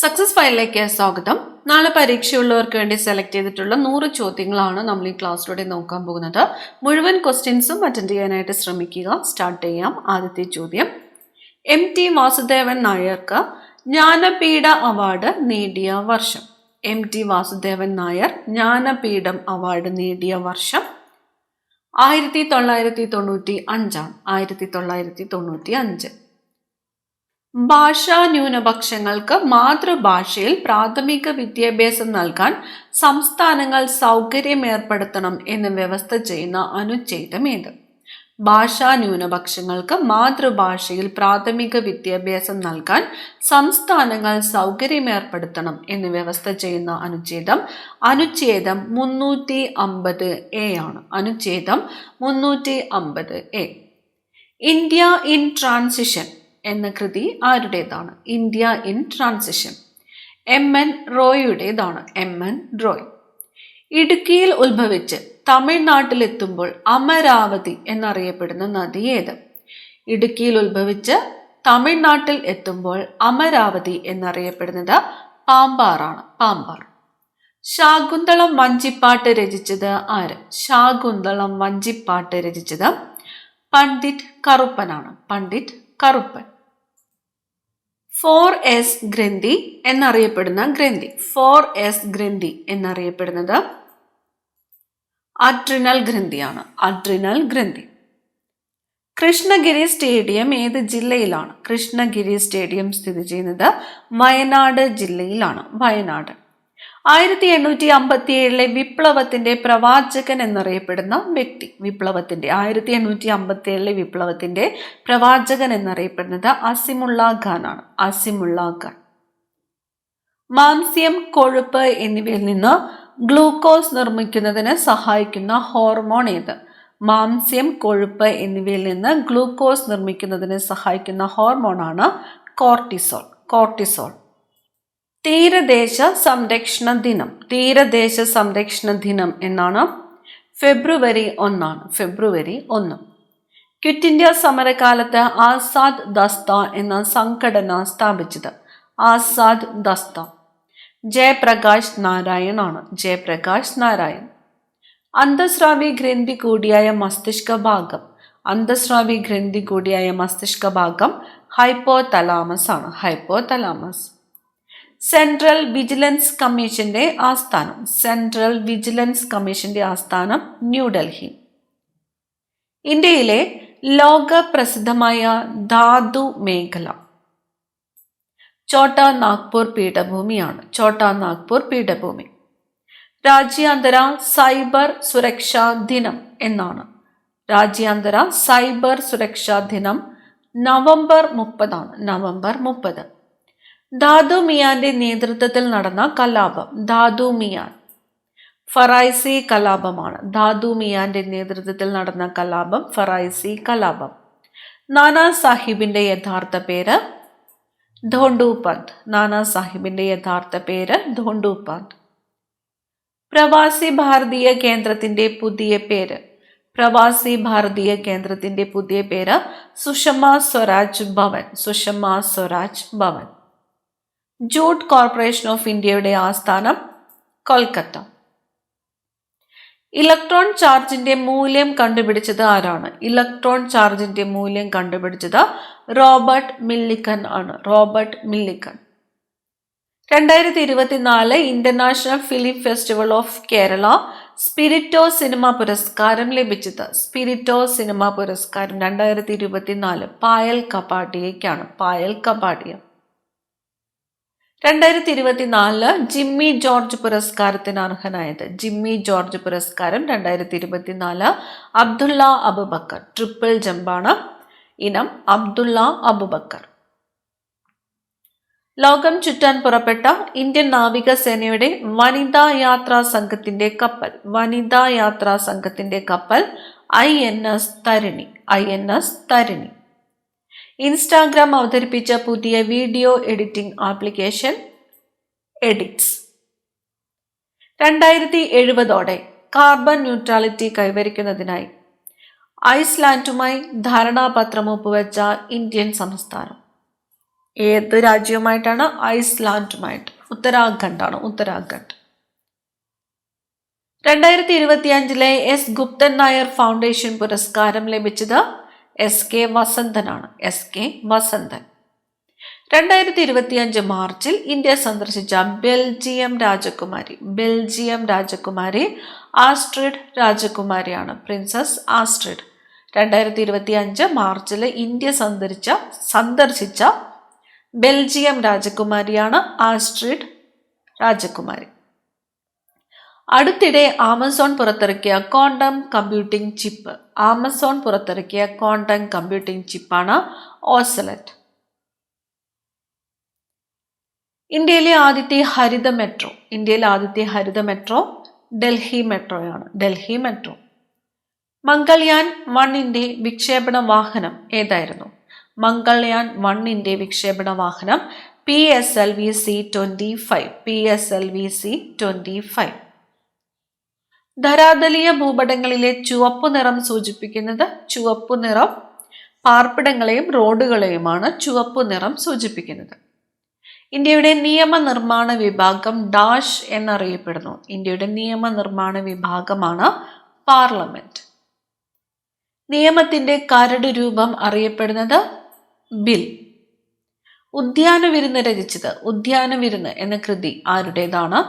Success ഫയലിലേക്ക് സ്വാഗതം. നാളെ പരീക്ഷയുള്ളവർക്ക് വേണ്ടി സെലക്ട് ചെയ്തിട്ടുള്ള 100 ചോദ്യങ്ങളാണ് നമ്മൾ ഈ ക്ലാസ്സിലൂടെ നോക്കാൻ പോകുന്നത്. മുഴുവൻ ക്വസ്റ്റ്യൻസും അറ്റൻഡ് ചെയ്യാനായിട്ട് ശ്രമിക്കുക. സ്റ്റാർട്ട് ചെയ്യാം. ആദ്യത്തെ ചോദ്യം, MT വാസുദേവൻ നായർക്ക് ജ്ഞാനപീഠ അവാർഡ് നേടിയ വർഷം. MT വാസുദേവൻ നായർ ജ്ഞാനപീഠം അവാർഡ് നേടിയ വർഷം 1995. 1995. ഭാഷാ ന്യൂനപക്ഷങ്ങൾക്ക് മാതൃഭാഷയിൽ പ്രാഥമിക വിദ്യാഭ്യാസം നൽകാൻ സംസ്ഥാനങ്ങൾ സൗകര്യമേർപ്പെടുത്തണം എന്ന് വ്യവസ്ഥ ചെയ്യുന്ന അനുച്ഛേദം ഏത്? ഭാഷാ ന്യൂനപക്ഷങ്ങൾക്ക് മാതൃഭാഷയിൽ പ്രാഥമിക വിദ്യാഭ്യാസം നൽകാൻ സംസ്ഥാനങ്ങൾ സൗകര്യമേർപ്പെടുത്തണം എന്ന് വ്യവസ്ഥ ചെയ്യുന്ന അനുച്ഛേദം 350A ആണ്. അനുച്ഛേദം 350A. ഇന്ത്യ ഇൻ ട്രാൻസിഷൻ എന്ന കൃതി ആരുടേതാണ്? India in transition MN റോയിയുടേതാണ്. MN Roy. ഇടുക്കിയിൽ ഉത്ഭവിച്ച് തമിഴ്നാട്ടിലെത്തുമ്പോൾ അമരാവതി എന്നറിയപ്പെടുന്ന നദി ഏത്? ഇടുക്കിയിൽ ഉത്ഭവിച്ച് തമിഴ്നാട്ടിൽ എത്തുമ്പോൾ അമരാവതി എന്നറിയപ്പെടുന്നത് പാമ്പാറാണ്. പാമ്പാർ. ശാകുന്തളം വഞ്ചിപ്പാട്ട് രചിച്ചത് ആര്? ശാകുന്തളം വഞ്ചിപ്പാട്ട് രചിച്ചത് പണ്ഡിറ്റ് കറുപ്പനാണ്. പണ്ഡിറ്റ് കറുപ്പൻ. 4S ഗ്രന്ഥി എന്നറിയപ്പെടുന്ന ഗ്രന്ഥി. 4S ഗ്രന്ഥി എന്നറിയപ്പെടുന്നത് അഡ്രിനൽ ഗ്രന്ഥിയാണ്. അഡ്രിനൽ ഗ്രന്ഥി. കൃഷ്ണഗിരി സ്റ്റേഡിയം ഏത് ജില്ലയിലാണ്? കൃഷ്ണഗിരി സ്റ്റേഡിയം സ്ഥിതി ചെയ്യുന്നത് വയനാട് ജില്ലയിലാണ്. വയനാട്. 1857 വിപ്ലവത്തിന്റെ പ്രവാചകൻ എന്നറിയപ്പെടുന്ന വ്യക്തി. 1857 വിപ്ലവത്തിന്റെ പ്രവാചകൻ എന്നറിയപ്പെടുന്നത് അസിമുള്ള ഖാൻ ആണ്. അസിമുള്ള ഖാൻ. മാംസ്യം, കൊഴുപ്പ് എന്നിവയിൽ നിന്ന് ഗ്ലൂക്കോസ് നിർമ്മിക്കുന്നതിന് സഹായിക്കുന്ന ഹോർമോൺ ഏത്? മാംസ്യം, കൊഴുപ്പ് എന്നിവയിൽ നിന്ന് ഗ്ലൂക്കോസ് നിർമ്മിക്കുന്നതിന് സഹായിക്കുന്ന ഹോർമോണാണ് കോർട്ടിസോൾ. കോർട്ടിസോൾ. തീരദേശ സംരക്ഷണ ദിനം. തീരദേശ സംരക്ഷണ ദിനം എന്നാണ് ഫെബ്രുവരി 1. ഫെബ്രുവരി 1. ക്വിറ്റ് ഇന്ത്യ സമരകാലത്ത് ആസാദ് ദസ്ത എന്ന സംഘടന സ്ഥാപിച്ചത്. ആസാദ് ദസ്ത ജയപ്രകാശ് നാരായൺ ആണ്. ജയപ്രകാശ് നാരായൺ. അന്തസ്രാവി ഗ്രന്ഥി കൂടിയായ മസ്തിഷ്ക ഭാഗം. അന്തസ്രാവി ഗ്രന്ഥി കൂടിയായ മസ്തിഷ്ക ഭാഗം ഹൈപ്പോതലാമസ് ആണ്. ഹൈപ്പോതലാമസ്. സെൻട്രൽ വിജിലൻസ് കമ്മീഷന്റെ ആസ്ഥാനം. സെൻട്രൽ വിജിലൻസ് കമ്മീഷന്റെ ആസ്ഥാനം ന്യൂഡൽഹി. ഇന്ത്യയിലെ ലോക പ്രസിദ്ധമായ ധാതു മേഖല ഛോട്ടാ നാഗ്പൂർ പീഠഭൂമിയാണ്. ഛോട്ടാ നാഗ്പൂർ പീഠഭൂമി. രാജ്യാന്തര സൈബർ സുരക്ഷാ ദിനം എന്നാണ്? രാജ്യാന്തര സൈബർ സുരക്ഷാ ദിനം നവംബർ 30 ആണ്. നവംബർ 30. ധാതു മിയാന്റെ നേതൃത്വത്തിൽ നടന്ന കലാപം. ധാതു മിയാൻ. ഫറായിസി കലാപമാണ്. ധാതു മിയാന്റെ നേതൃത്വത്തിൽ നടന്ന കലാപം ഫറായിസി കലാപം. നാനാ സാഹിബിന്റെ യഥാർത്ഥ പേര് ധോണ്ടു പന്ത്. നാനാ സാഹിബിന്റെ യഥാർത്ഥ പേര് ധോണ്ടു പന്ത്. പ്രവാസി ഭാരതീയ കേന്ദ്രത്തിന്റെ പുതിയ പേര്. പ്രവാസി ഭാരതീയ കേന്ദ്രത്തിന്റെ പുതിയ പേര് Sushma Swaraj Bhavan. Sushma Swaraj Bhavan. Jute corporation of ഇന്ത്യയുടെ ആസ്ഥാനം കൊൽക്കത്ത. ഇലക്ട്രോൺ ചാർജിന്റെ മൂല്യം കണ്ടുപിടിച്ചത് ആരാണ്? ഇലക്ട്രോൺ ചാർജിന്റെ മൂല്യം കണ്ടുപിടിച്ചത് റോബർട്ട് മില്ലിക്കൻ ആണ്. Robert Millikan. 2024 international film festival of Kerala Spirito cinema പുരസ്കാരം ലഭിച്ചത്. സ്പിരിറ്റോ സിനിമ പുരസ്കാരം 2024 പായൽ കപാഡിയയ്ക്കാണ്. പായൽ കപാഡിയ. 2024 ജിമ്മി ജോർജ് പുരസ്കാരത്തിന് അർഹനായത്. ജിമ്മി ജോർജ് പുരസ്കാരം 2024 അബ്ദുള്ള അബുബക്കർ. ട്രിപ്പിൾ ജമ്പാണ് ഇനം. അബ്ദുള്ള അബുബക്കർ. ലോകം ചുറ്റാൻ പുറപ്പെട്ട ഇന്ത്യൻ നാവികസേനയുടെ വനിതാ യാത്രാ സംഘത്തിന്റെ കപ്പൽ. വനിതാ യാത്രാ സംഘത്തിന്റെ കപ്പൽ INS Tarini. INS Tarini. Instagram അവതരിപ്പിച്ച പുതിയ video editing application Edits. 2070 carbon neutrality കൈവരിക്കുന്നതിനായി ഐസ്ലാൻഡുമായി ധാരണാപത്രം ഒപ്പുവെച്ച ഇന്ത്യൻ സംസ്ഥാനം. ഏത് രാജ്യവുമായിട്ടാണ്? ഐസ്ലാൻഡുമായിട്ട്. ഉത്തരാഖണ്ഡാണ്, ഉത്തരാഖണ്ഡ്. 2025 എസ് ഗുപ്തൻ നായർ ഫൗണ്ടേഷൻ പുരസ്കാരം ലഭിച്ചത് SK വസന്തനാണ്. SK വസന്തൻ. 2025 മാർച്ചിൽ ഇന്ത്യ സന്ദർശിച്ച ബെൽജിയം രാജകുമാരി ആസ്ട്രിഡ് രാജകുമാരിയാണ്. പ്രിൻസസ് ആസ്ട്രിഡ്. 2025 മാർച്ചിൽ ഇന്ത്യ സന്ദർശിച്ച ബെൽജിയം രാജകുമാരിയാണ് ആസ്ട്രിഡ് രാജകുമാരി. അടുത്തിടെ ആമസോൺ പുറത്തിറക്കിയ ക്വാണ്ടം കമ്പ്യൂട്ടിംഗ് ചിപ്പാണ് ഓസലറ്റ്. ഇന്ത്യയിലെ ആദ്യത്തെ ഹരിത മെട്രോ ഡൽഹി മെട്രോ. മംഗൾയാൻ 1ന്റെ വിക്ഷേപണ വാഹനം ഏതായിരുന്നു? മംഗൾയാൻ 1ന്റെ വിക്ഷേപണ വാഹനം PSLV-C-25. ധരാതലീയ ഭൂപടങ്ങളിലെ ചുവപ്പു നിറം സൂചിപ്പിക്കുന്നത് പാർപ്പിടങ്ങളെയും റോഡുകളെയുമാണ് ചുവപ്പു നിറം സൂചിപ്പിക്കുന്നത്. ഇന്ത്യയുടെ നിയമനിർമ്മാണ വിഭാഗം ഡാഷ് എന്നറിയപ്പെടുന്നു. ഇന്ത്യയുടെ നിയമനിർമ്മാണ വിഭാഗമാണ് പാർലമെന്റ്. നിയമത്തിന്റെ കരട് രൂപം അറിയപ്പെടുന്നത് ബിൽ. ഉദ്യാനവിരുന്ന് രചിച്ചത് ഉദ്യാനവിരുന്ന് എന്ന കൃതി ആരുടേതാണ്?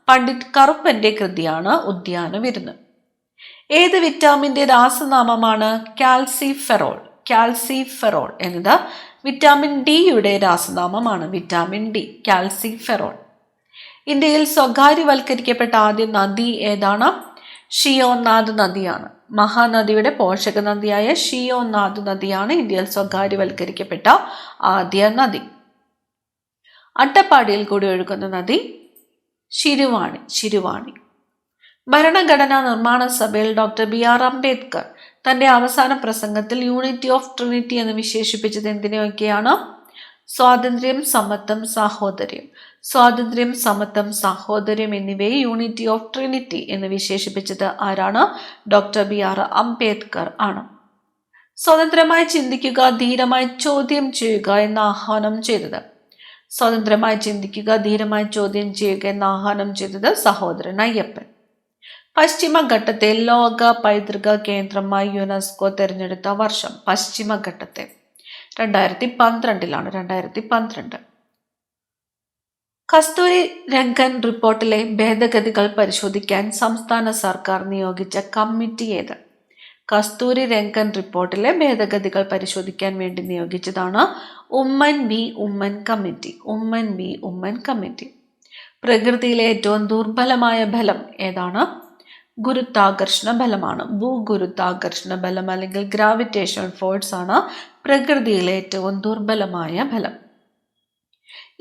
പണ്ഡിറ്റ് കറുപ്പന്റെ കൃതിയാണ് ഉദ്യാനവിരുന്ന്. ഏത് വിറ്റാമിന്റെ രാസനാമമാണ് കാൽസിഫെറോൾ എന്നത് വിറ്റാമിൻ ഡിയുടെ രാസനാമമാണ്. Vitamin D, calciferol. ഇന്ത്യയിൽ സ്വകാര്യവൽക്കരിക്കപ്പെട്ട ആദ്യ നദി ഏതാണ്? ഷിയോനാഥ് നദിയാണ്. മഹാനദിയുടെ പോഷക നദിയായ ഷിയോനാഥ് നദിയാണ് ഇന്ത്യയിൽ സ്വകാര്യവൽക്കരിക്കപ്പെട്ട ആദ്യ നദി. അട്ടപ്പാടിയിൽ കൂടി ഒഴുകുന്ന നദി ശിരുവാണി. ഭരണഘടനാ നിർമ്മാണ സഭയിൽ ഡോക്ടർ BR അംബേദ്കർ തന്റെ അവസാന പ്രസംഗത്തിൽ യൂണിറ്റി ഓഫ് ട്രിനിറ്റി എന്ന് വിശേഷിപ്പിച്ചത് എന്തിനെയൊക്കെയാണ്? സ്വാതന്ത്ര്യം, സമത്വം, സാഹോദര്യം എന്നിവയെ യൂണിറ്റി ഓഫ് ട്രിനിറ്റി എന്ന് വിശേഷിപ്പിച്ചത് ആരാണ്? ഡോക്ടർ BR അംബേദ്കർ ആണ്. സ്വതന്ത്രമായി ചിന്തിക്കുക, ധീരമായി ചോദ്യം ചെയ്യുക എന്ന് ആഹ്വാനം ചെയ്തത് സഹോദരൻ അയ്യപ്പൻ. പശ്ചിമഘട്ടത്തെ ലോക പൈതൃക കേന്ദ്രമായി യുനെസ്കോ തിരഞ്ഞെടുത്ത വർഷം? 2012. കസ്തൂരി രംഗൻ റിപ്പോർട്ടിലെ ഭേദഗതികൾ പരിശോധിക്കാൻ സംസ്ഥാന സർക്കാർ നിയോഗിച്ച കമ്മിറ്റി ഏത്? കസ്തൂരി രംഗൻ റിപ്പോർട്ടിലെ ഭേദഗതികൾ പരിശോധിക്കാൻ വേണ്ടി നിയോഗിച്ചതാണ് ഉമ്മൻ ബി ഉമ്മൻ കമ്മിറ്റി. പ്രകൃതിയിലെ ഏറ്റവും ദുർബലമായ ബലം ഏതാണ്? ഗുരുത്വാകർഷണ ബലമാണ്. ഭൂഗുരുത്വാകർഷണ ബലം അല്ലെങ്കിൽ ഗ്രാവിറ്റേഷൻ ഫോഴ്സ് ആണ് പ്രകൃതിയിലെ ഏറ്റവും ദുർബലമായ ബലം.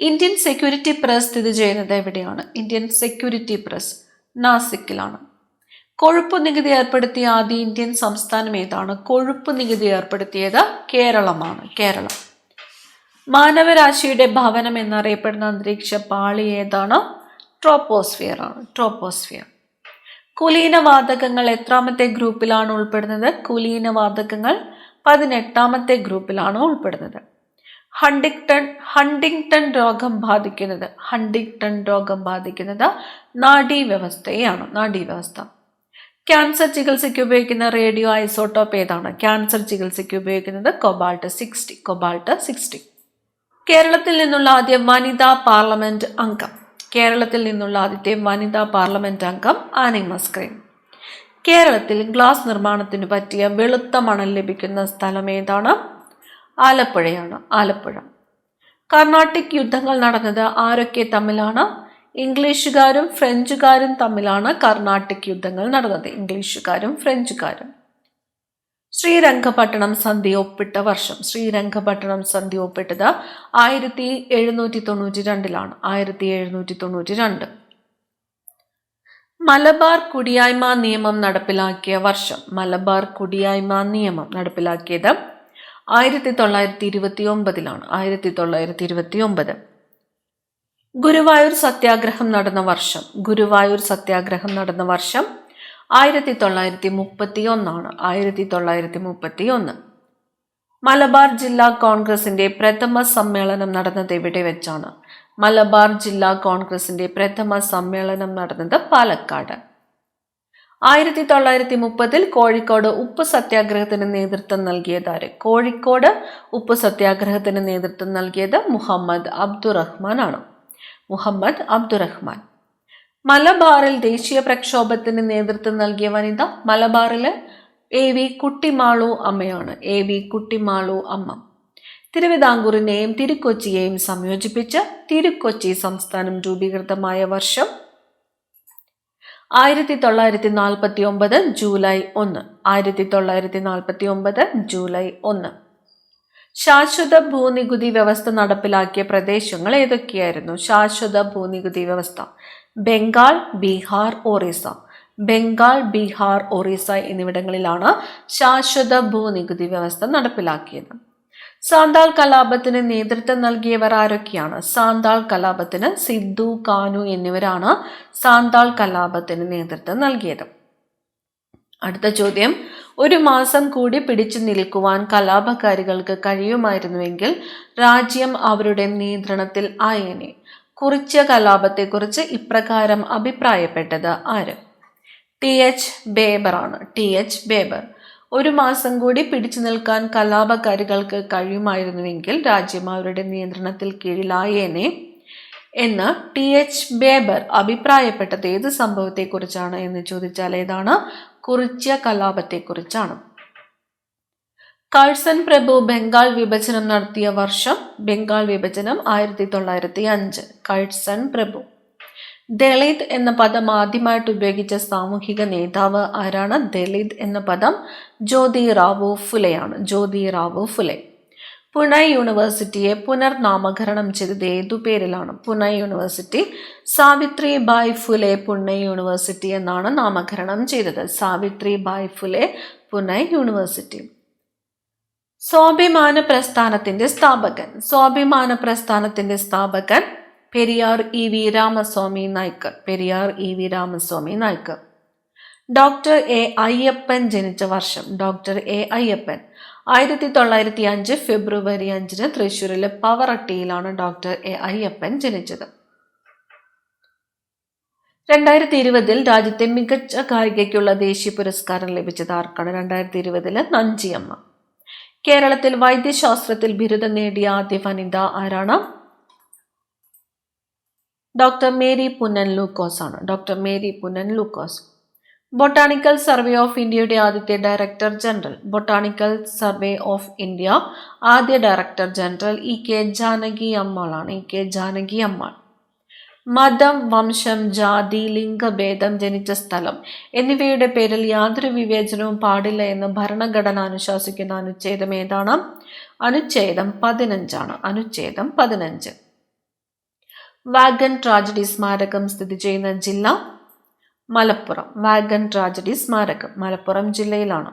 ഇന്ത്യൻ സെക്യൂരിറ്റി പ്രസ് സ്ഥിതി ചെയ്യുന്നത് എവിടെയാണ്? ഇന്ത്യൻ സെക്യൂരിറ്റി പ്രസ് നാസിക്കിലാണ്. കൊഴുപ്പ് നികുതി ഏർപ്പെടുത്തിയ ആദ്യ ഇന്ത്യൻ സംസ്ഥാനം ഏതാണ്? കൊഴുപ്പ് നികുതി ഏർപ്പെടുത്തിയത് കേരളമാണ്. മാനവരാശിയുടെ ഭവനം എന്നറിയപ്പെടുന്ന അന്തരീക്ഷ പാളി ഏതാണ്? ട്രോപ്പോസ്ഫിയർ. കുലീനവാതകങ്ങൾ എത്രാമത്തെ ഗ്രൂപ്പിലാണ് ഉൾപ്പെടുന്നത്? കുലീനവാതകങ്ങൾ 18ാമത്തെ ഗ്രൂപ്പിലാണ് ഉൾപ്പെടുന്നത്. ഹണ്ടിങ്ടൺ രോഗം ബാധിക്കുന്നത് നാഡീവ്യവസ്ഥ. ക്യാൻസർ ചികിത്സയ്ക്ക് ഉപയോഗിക്കുന്ന റേഡിയോ ഐസോട്ടോപ്പ് ഏതാണ്? ക്യാൻസർ ചികിത്സയ്ക്ക് ഉപയോഗിക്കുന്നത് കൊബാൾട്ട് 60. കേരളത്തിൽ നിന്നുള്ള ആദ്യത്തെ വനിതാ പാർലമെന്റ് അംഗം ആനി മസ്കറിൻ. കേരളത്തിൽ ഗ്ലാസ് നിർമ്മാണത്തിന് പറ്റിയ വെളുത്ത മണൽ ലഭിക്കുന്ന സ്ഥലം ഏതാണ്? ആലപ്പുഴ. കർണാട്ടിക് യുദ്ധങ്ങൾ നടന്നത് ആരൊക്കെ തമ്മിലാണ്? ഇംഗ്ലീഷുകാരും ഫ്രഞ്ചുകാരും തമ്മിലാണ് കർണാട്ടിക് യുദ്ധങ്ങൾ നടന്നത്. ഇംഗ്ലീഷുകാരും ഫ്രഞ്ചുകാരും. ശ്രീരംഗപട്ടണം സന്ധി ഒപ്പിട്ട വർഷം? ശ്രീരംഗപട്ടണം സന്ധി ഒപ്പിട്ടത് 1792. 1792. മലബാർ കുടിയായ്മ നിയമം നടപ്പിലാക്കിയ വർഷം? മലബാർ കുടിയായ്മ നിയമം നടപ്പിലാക്കിയത് 1929. 1929. ഗുരുവായൂർ സത്യാഗ്രഹം നടന്ന വർഷം? 1931. 1931. മലബാർ ജില്ലാ കോൺഗ്രസിന്റെ പ്രഥമ സമ്മേളനം നടന്നത് എവിടെ വെച്ചാണ്? മലബാർ ജില്ലാ കോൺഗ്രസിന്റെ പ്രഥമ സമ്മേളനം നടന്നത് പാലക്കാട്. 1930 കോഴിക്കോട് ഉപ്പ് സത്യാഗ്രഹത്തിന് നേതൃത്വം നൽകിയതാര്? കോഴിക്കോട് ഉപ്പ് സത്യാഗ്രഹത്തിന് നേതൃത്വം നൽകിയത് മുഹമ്മദ് അബ്ദുറഹ്മാൻ ആണ്. മുഹമ്മദ് അബ്ദുറഹ്മാൻ. മലബാറിൽ ദേശീയ പ്രക്ഷോഭത്തിന് നേതൃത്വം നൽകിയ വനിത? മലബാറിലെ AV കുട്ടിമാളു അമ്മയാണ്. AV കുട്ടിമാളു അമ്മ. തിരുവിതാംകൂറിനെയും തിരുക്കൊച്ചിയെയും സംയോജിപ്പിച്ച് തിരുക്കൊച്ചി സംസ്ഥാനം രൂപീകൃതമായ വർഷം? 1949 ജൂലൈ 1. 1949 ജൂലൈ 1. ശാശ്വത ഭൂനികുതി വ്യവസ്ഥ നടപ്പിലാക്കിയ പ്രദേശങ്ങൾ ഏതൊക്കെയായിരുന്നു? ശാശ്വത ഭൂനികുതി വ്യവസ്ഥ ബംഗാൾ, ബീഹാർ, ഒറീസ. ബംഗാൾ, ബീഹാർ, ഒറീസ എന്നിവിടങ്ങളിലാണ് ശാശ്വത ഭൂനികുതി വ്യവസ്ഥ നടപ്പിലാക്കിയത്. സാന്താൾ കലാപത്തിന് നേതൃത്വം നൽകിയവർ ആരൊക്കെയാണ്? സാന്താൾ കലാപത്തിന് സിദ്ധു, കാനു എന്നിവരാണ് സാന്താൾ കലാപത്തിന് നേതൃത്വം നൽകിയത്. അടുത്ത ചോദ്യം, ഒരു മാസം കൂടി പിടിച്ചു നിൽക്കുവാൻ കലാപകാരികൾക്ക് കഴിയുമായിരുന്നുവെങ്കിൽ രാജ്യം അവരുടെ നിയന്ത്രണത്തിൽ ആയേനെ. കുറിച്യ കലാപത്തെക്കുറിച്ച് ഇപ്രകാരം അഭിപ്രായപ്പെട്ടത് ആര്? TH ബേബർ ആണ്. TH ബേബർ. ഒരു മാസം കൂടി പിടിച്ചു നിൽക്കാൻ കലാപകാരികൾക്ക് കഴിയുമായിരുന്നുവെങ്കിൽ രാജ്യം അവരുടെ നിയന്ത്രണത്തിൽ കീഴിലായേനെ എന്ന് TH ബേബർ അഭിപ്രായപ്പെട്ടത് ഏത് സംഭവത്തെക്കുറിച്ചാണ് എന്ന് ചോദിച്ചാൽ ഏതാണ്? കുറിച്യ കലാപത്തെക്കുറിച്ചാണ്. കഴ്സൺ പ്രഭു ബംഗാൾ വിഭജനം നടത്തിയ വർഷം? ബംഗാൾ വിഭജനം 1905. കഴ്സൺ പ്രഭു. ദളിത് എന്ന പദം ആദ്യമായിട്ട് ഉപയോഗിച്ച സാമൂഹിക നേതാവ് ആരാണ്? ദളിത് എന്ന പദം ജ്യോതിറാവു ഫുലെയാണ്. ജ്യോതിറാവു ഫുലെ. പുണെ യൂണിവേഴ്സിറ്റിയെ പുനർനാമകരണം ചെയ്തത് ഏതു പേരിലാണ്? പുണെ യൂണിവേഴ്സിറ്റി സാവിത്രിബായ് ഫുലെ പുണെ യൂണിവേഴ്സിറ്റി എന്നാണ് നാമകരണം ചെയ്തത്. സാവിത്രിബായ് ഫുലെ പുണെ യൂണിവേഴ്സിറ്റി. സ്വാഭിമാന പ്രസ്ഥാനത്തിന്റെ സ്ഥാപകൻ? സ്വാഭിമാന പ്രസ്ഥാനത്തിന്റെ സ്ഥാപകൻ Periyar EV Ramaswamy Naicker. Periyar EV Ramaswamy Naicker. Doctor A Ayyappan ജനിച്ച വർഷം? ഡോക്ടർ A അയ്യപ്പൻ 1905 ഫെബ്രുവരി 5 തൃശ്ശൂരിലെ പവറട്ടിയിലാണ് ഡോക്ടർ A അയ്യപ്പൻ ജനിച്ചത്. 2020 രാജ്യത്തെ മികച്ച ഗായികയ്ക്കുള്ള ദേശീയ പുരസ്കാരം ലഭിച്ചത് ആർക്കാണ്? 2020 നഞ്ചിയമ്മ. കേരളത്തിൽ വൈദ്യശാസ്ത്രത്തിൽ ബിരുദം നേടിയ ആദ്യ വനിത ആരാണ്? ഡോക്ടർ മേരി പുന്നൻ ലൂക്കോസ് ആണ്. Doctor Mary Punnen Lukose. Botanical survey of ഇന്ത്യയുടെ ആദ്യത്തെ director general? Botanical survey of India ആദ്യ ഡയറക്ടർ ജനറൽ EK ജാനകി അമ്മാളാണ്. EK ജാനകി അമ്മാൾ. മതം, വംശം, ജാതി, ലിംഗഭേദം, ജനിച്ച സ്ഥലം എന്നിവയുടെ പേരിൽ യാതൊരു വിവേചനവും പാടില്ല എന്ന് ഭരണഘടന അനുശാസിക്കുന്ന അനുച്ഛേദം ഏതാണ്? അനുച്ഛേദം 15 ആണ്. അനുച്ഛേദം 15. വാഗൺ ട്രാജഡി സ്മാരകം സ്ഥിതി ചെയ്യുന്ന ജില്ല? മലപ്പുറം. വാഗൺ ട്രാജഡി സ്മാരകം മലപ്പുറം ജില്ലയിലാണ്.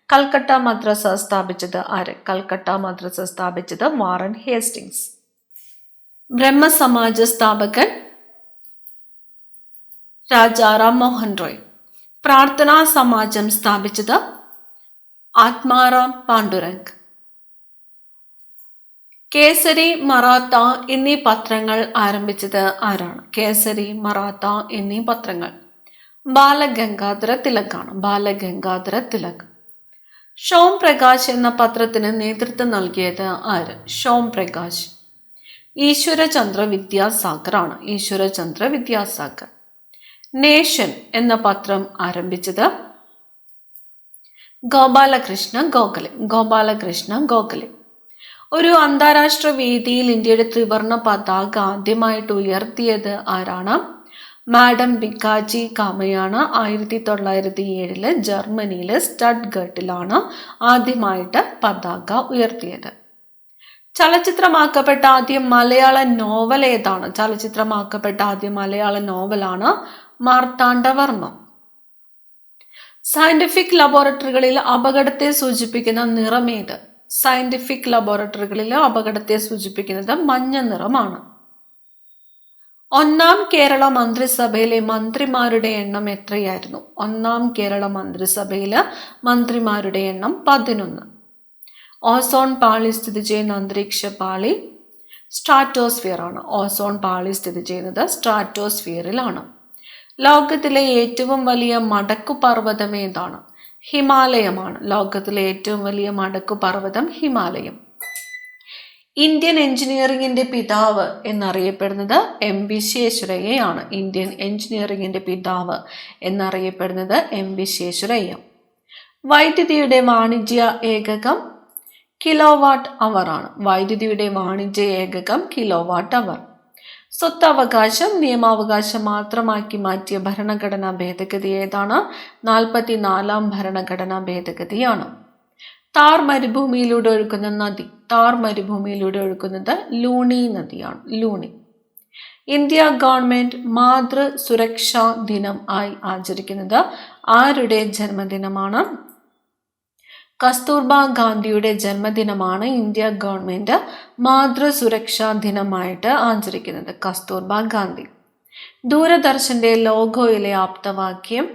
കൽക്കട്ട മദ്രസ സ്ഥാപിച്ചത് ആര്? കൽക്കട്ട മദ്രസ സ്ഥാപിച്ചത് വാറൻ ഹേസ്റ്റിങ്സ്. ബ്രഹ്മസമാജ സ്ഥാപകൻ? രാജാറാം മോഹൻ റോയ്. പ്രാർത്ഥനാ സമാജം സ്ഥാപിച്ചത്? ആത്മാറാം പാണ്ഡുരംഗ്. കേസരി, മറാത്ത എന്നീ പത്രങ്ങൾ ആരംഭിച്ചത് ആരാണ്? കേസരി, മറാത്ത എന്നീ പത്രങ്ങൾ ബാലഗംഗാധര തിലകാണ്. ബാലഗംഗാധര തിലക്. ഷോം പ്രകാശ് എന്ന പത്രത്തിന് നേതൃത്വം നൽകിയത് ആര്? ഷോം പ്രകാശ്. ഈശ്വരചന്ദ്ര വിദ്യാസാഗർ ആണ്. ഈശ്വരചന്ദ്ര വിദ്യാസാഗർ. നേഷൻ എന്ന പത്രം ആരംഭിച്ചത്? ഗോപാലകൃഷ്ണ ഗോഖലെ. ഗോപാലകൃഷ്ണ ഗോഖലെ. ഒരു അന്താരാഷ്ട്ര വേദിയിൽ ഇന്ത്യയുടെ ത്രിവർണ പതാക ആദ്യമായിട്ട് ഉയർത്തിയത് ആരാണ്? മാഡം ബിക്കാജി കാമയാണ്. 1907 ജർമ്മനിയിലെ സ്റ്റഡ്ഗർട്ടിലാണ് ആദ്യമായിട്ട് പതാക ഉയർത്തിയത്. ചലച്ചിത്രമാക്കപ്പെട്ട ആദ്യ മലയാള നോവൽ ഏതാണ്? ചലച്ചിത്രമാക്കപ്പെട്ട ആദ്യ മലയാള നോവലാണ് മാർത്താണ്ഡവർമ്മ. സയന്റിഫിക് ലബോറട്ടറികളിൽ അപകടത്തെ സൂചിപ്പിക്കുന്ന നിറമേത്? സയന്റിഫിക് ലബോറട്ടറികളിൽ അപകടത്തെ സൂചിപ്പിക്കുന്നത് മഞ്ഞ നിറമാണ്. ഒന്നാം കേരള മന്ത്രിസഭയിലെ മന്ത്രിമാരുടെ എണ്ണം എത്രയായിരുന്നു? ഒന്നാം കേരള മന്ത്രിസഭയിലെ മന്ത്രിമാരുടെ എണ്ണം 11. ഓസോൺ പാളി സ്ഥിതി ചെയ്യുന്ന അന്തരീക്ഷ പാളി സ്ട്രാറ്റോസ്ഫിയർ ആണ്. ഓസോൺ പാളി സ്ഥിതി ചെയ്യുന്നത് സ്ട്രാറ്റോസ്ഫിയറിലാണ്. ലോകത്തിലെ ഏറ്റവും വലിയ മടക്കുപർവ്വതം ഏതാണ്? ഹിമാലയമാണ്. ലോകത്തിലെ ഏറ്റവും വലിയ മടക്കുപർവ്വതം ഹിമാലയം. ഇന്ത്യൻ എഞ്ചിനീയറിംഗിന്റെ പിതാവ് എന്നറിയപ്പെടുന്നത് എം വിശ്വേശ്വരയ്യയാണ്. ഇന്ത്യൻ എഞ്ചിനീയറിംഗിന്റെ പിതാവ് എന്നറിയപ്പെടുന്നത് എം വിശ്വേശ്വരയ്യ. വൈദ്യുതിയുടെ വാണിജ്യ ഏകകം കിലോവാട്ട് അവർ ആണ്. വൈദ്യുതിയുടെ വാണിജ്യ ഏകകം കിലോവാട്ട് അവർ. സ്വത്തവകാശം നിയമാവകാശം മാത്രമാക്കി മാറ്റിയ ഭരണഘടനാ ഭേദഗതി ഏതാണ്? 44-ാം ഭരണഘടനാ ഭേദഗതിയാണ്. താർ മരുഭൂമിയിലൂടെ ഒഴുകുന്ന നദി. താർ മരുഭൂമിയിലൂടെ ഒഴുകുന്നത് ലൂണി നദിയാണ്. ലൂണി. ഇന്ത്യ ഗവൺമെന്റ് മാതൃ സുരക്ഷാ ദിനം ആയി ആചരിക്കുന്നത് ആരുടെ ജന്മദിനമാണ്? കസ്തൂർബ ഗാന്ധിയുടെ ജന്മദിനമാണ് ഇന്ത്യ ഗവൺമെന്റ് മാതൃ സുരക്ഷാ ദിനമായിട്ട് ആചരിക്കുന്നത്. കസ്തൂർബ ഗാന്ധി. ദൂരദർശന്റെ ലോഗോയിലെ ആപ്തവാക്യം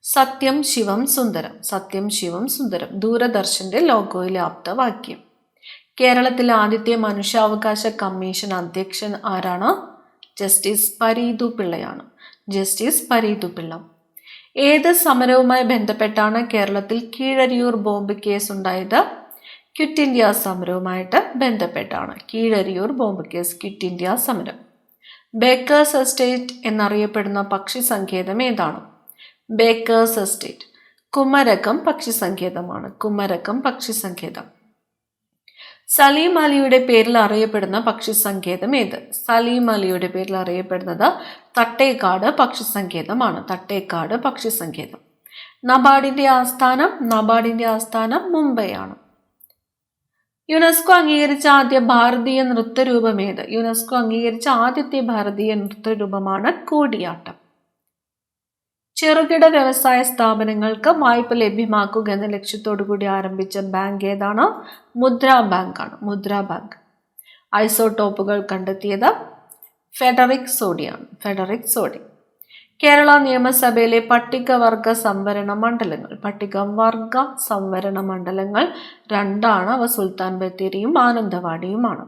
സത്യം ശിവം സുന്ദരം. സത്യം ശിവം സുന്ദരം ദൂരദർശന്റെ ലോഗോയിലെ ആപ്തവാക്യം. കേരളത്തിലെ ആദ്യത്തെ മനുഷ്യാവകാശ കമ്മീഷൻ അധ്യക്ഷൻ ആരാണ്? ജസ്റ്റിസ് പരീതു പിള്ളയാണ്. ജസ്റ്റിസ് പരീതു പിള്ള. ഏത് സമരവുമായി ബന്ധപ്പെട്ടാണ് കേരളത്തിൽ കീഴരിയൂർ ബോംബ് കേസ് ഉണ്ടായത്? ക്വിറ്റ് ഇന്ത്യ സമരവുമായിട്ട് ബന്ധപ്പെട്ടാണ് Keezhariyur bomb case. Quit India സമരം. ബേക്കേഴ്സ് എസ്റ്റേറ്റ് എന്നറിയപ്പെടുന്ന പക്ഷി സങ്കേതം ഏതാണ്? Baker's estate. കുമരകം പക്ഷി സങ്കേതമാണ്. കുമരകം പക്ഷി സങ്കേതം. സലീം അലിയുടെ പേരിൽ അറിയപ്പെടുന്ന പക്ഷി സങ്കേതം ഏത്? സലീം അലിയുടെ പേരിൽ അറിയപ്പെടുന്നത് തട്ടേക്കാട് പക്ഷി സങ്കേതമാണ്. തട്ടേക്കാട് പക്ഷി സങ്കേതം. നബാർഡിന്റെ ആസ്ഥാനം? നബാർഡിന്റെ ആസ്ഥാനം മുംബൈയാണ്. യുനെസ്കോ അംഗീകരിച്ച ആദ്യ ഭാരതീയ നൃത്തരൂപം ഏത്? യുനെസ്കോ അംഗീകരിച്ച ആദ്യത്തെ ഭാരതീയ നൃത്തരൂപമാണ് കൂടിയാട്ടം. ചെറുകിട വ്യവസായ സ്ഥാപനങ്ങൾക്ക് വായ്പ ലഭ്യമാക്കുക എന്ന ലക്ഷ്യത്തോടു കൂടി ആരംഭിച്ച ബാങ്ക് ഏതാണ്? മുദ്രാ ബാങ്ക് ആണ്. മുദ്രാ ബാങ്ക്. ഐസോടോപ്പുകൾ കണ്ടെത്തിയത് ഫെഡറിക് സോഡിയാണ്. Frederick Soddy. കേരള നിയമസഭയിലെ പട്ടികവർഗ സംവരണ മണ്ഡലങ്ങൾ. പട്ടികവർഗ സംവരണ മണ്ഡലങ്ങൾ 2 അവ സുൽത്താൻ ബത്തേരിയും മാനന്തവാടിയുമാണ്.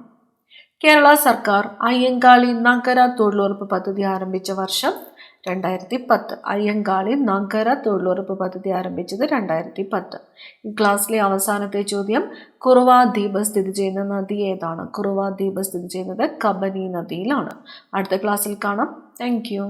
കേരള സർക്കാർ അയ്യങ്കാളി നഗര തൊഴിലുറപ്പ് പദ്ധതി ആരംഭിച്ച വർഷം 2010. അയ്യങ്കാളി നഗര തൊഴിലുറപ്പ് പദ്ധതി ആരംഭിച്ചത് 2010. ഈ ക്ലാസ്സിലെ അവസാനത്തെ ചോദ്യം, കുറുവ ദ്വീപ് സ്ഥിതി ചെയ്യുന്ന നദി ഏതാണ്? കുറുവ ദ്വീപ് സ്ഥിതി ചെയ്യുന്നത് കബനി നദിയിലാണ്. അടുത്ത ക്ലാസ്സിൽ കാണാം. Thank you.